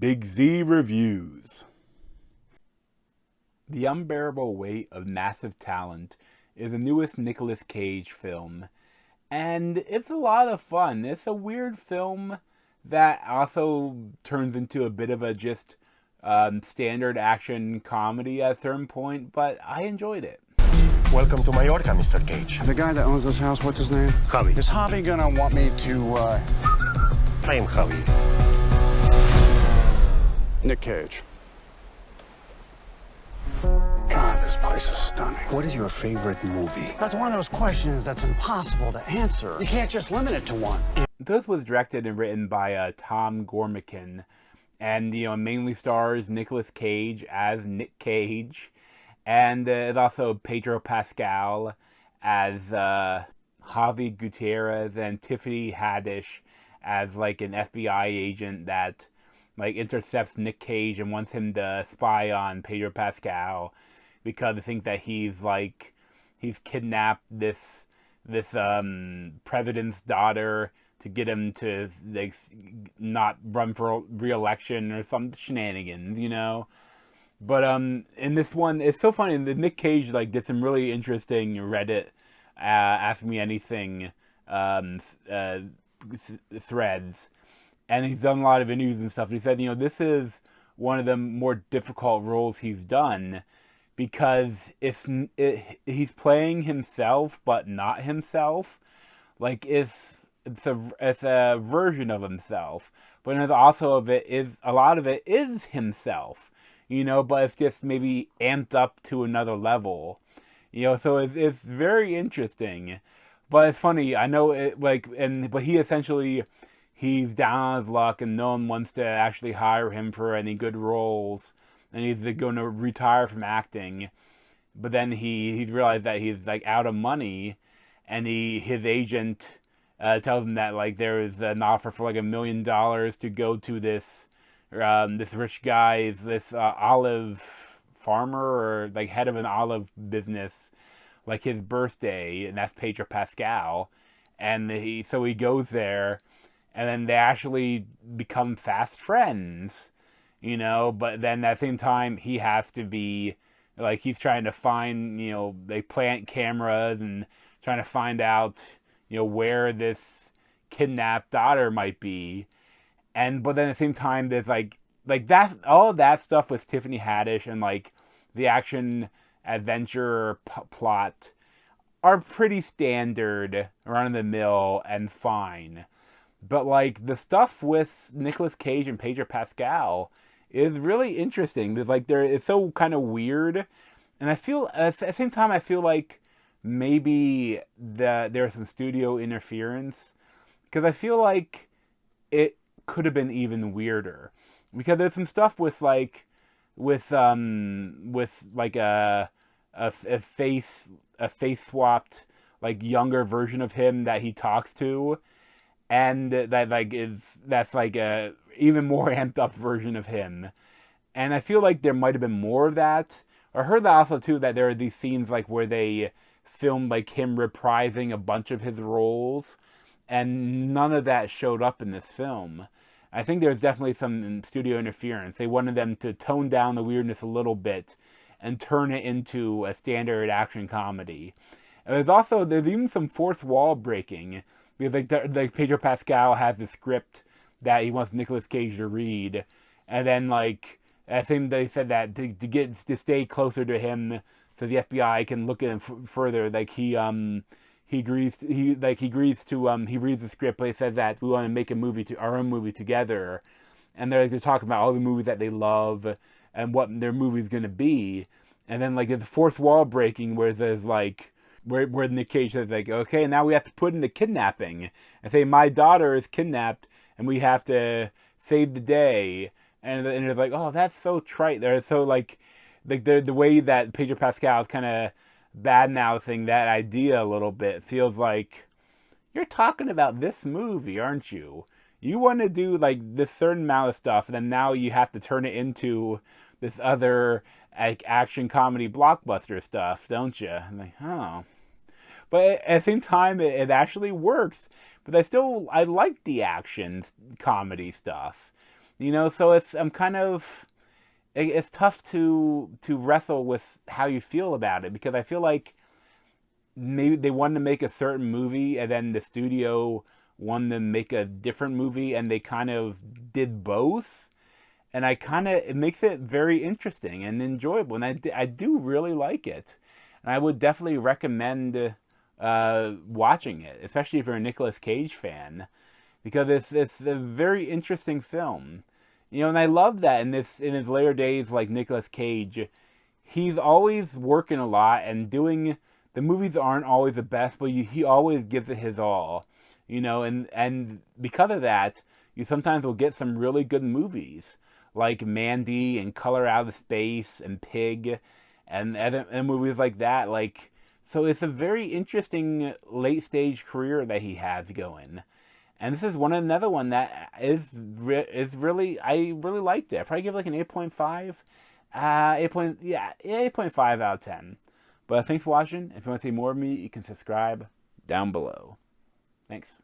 Big Z Reviews. The Unbearable Weight of Massive Talent is the newest Nicolas Cage film, and it's a lot of fun. It's a weird film that also turns into a bit of a just standard action comedy at a certain point, but I enjoyed it. Welcome to Mallorca, Mr. Cage. The guy that owns this house, what's his name? Javi. Is Javi gonna want me to, I am Javi. Nick Cage. God, this place is stunning. What is your favorite movie? That's one of those questions that's impossible to answer. You can't just limit it to one. This was directed and written by Tom Gormican, and mainly stars Nicolas Cage as Nick Cage, and it's also Pedro Pascal as Javi Gutierrez, and Tiffany Haddish as like an FBI agent that like intercepts Nick Cage and wants him to spy on Pedro Pascal because they think that he's kidnapped this president's daughter to get him to like not run for re-election or some shenanigans, But in this one, it's so funny. The Nick Cage did some really interesting Reddit Ask Me Anything threads, and he's done a lot of interviews and stuff. He said, this is one of the more difficult roles he's done because he's playing himself but not himself. Like it's a version of himself, but a lot of it is himself. But it's just maybe amped up to another level. So it's very interesting. But it's funny, I know it but he's down on his luck and no one wants to actually hire him for any good roles, and he's going to retire from acting. But then he realized that he's out of money, and his agent tells him that there is an offer for $1 million to go to this rich guy's olive farmer or head of an olive business, his birthday, and that's Pedro Pascal, and so he goes there, and then they actually become fast friends, but then at the same time he has to be he's trying to find, they plant cameras and trying to find out where this kidnapped daughter might be. But then at the same time, there's that, all of that stuff with Tiffany Haddish and the action adventure plot are pretty standard, run of the mill, and fine. But the stuff with Nicolas Cage and Pedro Pascal is really interesting. It's so kind of weird, and I feel at the same time maybe there's some studio interference, because I feel it could have been even weirder, because there's some stuff with a face swapped younger version of him that he talks to, and that's a even more amped up version of him. And I feel there might have been more of that. I heard that also too, that there are these scenes where they filmed him reprising a bunch of his roles, and none of that showed up in this film. I think there's definitely some studio interference. They wanted them to tone down the weirdness a little bit and turn it into a standard action comedy. And there's even some fourth wall breaking, because Pedro Pascal has the script that he wants Nicolas Cage to read, and then I think they said that to stay closer to him, so the FBI can look at him further. He reads the script, but he says that we want to make our own movie together, and they're talking about all the movies that they love and what their movie's gonna be, and then the fourth wall breaking where there's where Nick Cage says okay, now we have to put in the kidnapping and say my daughter is kidnapped and we have to save the day, and it's oh, that's so trite. They're so the way that Pedro Pascal is kind of bad-mouthing that idea a little bit feels you're talking about this movie, aren't you? You want to do this certain amount of stuff, and then now you have to turn it into this other action comedy blockbuster stuff, don't you? I'm oh. But at the same time, it actually works. But I like the action comedy stuff. So I'm kind of, it's tough to wrestle with how you feel about it, because I feel like maybe they wanted to make a certain movie and then the studio wanted to make a different movie, and they kind of did both. And it makes it very interesting and enjoyable, and I do really like it, and I would definitely recommend watching it, especially if you're a Nicolas Cage fan, because it's a very interesting film. And I love that in his later days, like Nicolas Cage, he's always working a lot and doing. The movies aren't always the best, but he always gives it his all. And because of that, you sometimes will get some really good movies like Mandy and Color Out of Space and Pig, and movies like that. So it's a very interesting late stage career that he has going. And this is another one that is really, I really liked it. I probably give it like an 8.5. 8.5 out of 10. But thanks for watching. If you want to see more of me, you can subscribe down below. Thanks.